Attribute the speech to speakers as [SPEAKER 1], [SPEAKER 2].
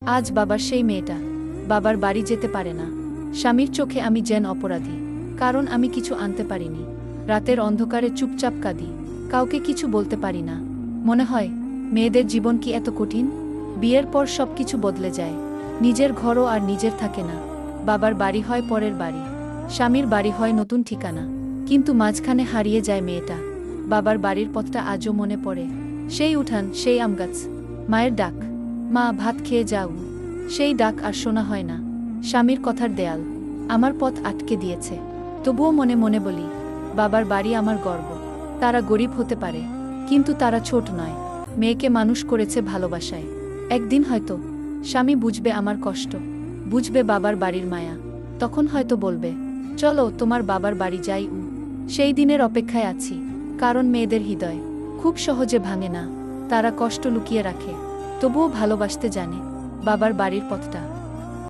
[SPEAKER 1] আজ বাবার সেই মেয়েটা বাবার বাড়ি যেতে পারে না। স্বামীর চোখে আমি যেন অপরাধী, কারণ আমি কিছু আনতে পারিনি। রাতের অন্ধকারে চুপচাপ কাঁদি, কাউকে কিছু বলতে পারি না। মনে হয় মেয়েদের জীবন কি এত কঠিন? বিয়ের পর সবকিছু বদলে যায়, নিজের ঘরও আর নিজের থাকে না। বাবার বাড়ি হয় পরের বাড়ি, স্বামীর বাড়ি হয় নতুন ঠিকানা, কিন্তু মাঝখানে হারিয়ে যায় মেয়েটা। বাবার বাড়ির পথটা আজও মনে পড়ে, সেই উঠান, সেই আমগাছ, মায়ের ডাক, মা ভাত খেয়ে যাও, সেই ডাক আর শোনা হয় না। স্বামীর কথার দেয়াল আমার পথ আটকে দিয়েছে। তবুও মনে মনে বলি, বাবার বাড়ি আমার গর্ব। তারা গরিব হতে পারে, কিন্তু তারা ছোট নয়। মেয়েকে মানুষ করেছে ভালোবাসায়। একদিন হয়তো স্বামী বুঝবে আমার কষ্ট, বুঝবে বাবার বাড়ির মায়া। তখন হয়তো বলবে, চলো তোমার বাবার বাড়ি যাই। সেই দিনের অপেক্ষায় আছি, কারণ মেয়েদের হৃদয় খুব সহজে ভাঙে না। তারা কষ্ট লুকিয়ে রাখে, তবুও ভালোবাসতে জানে। বাবার বাড়ির পথটা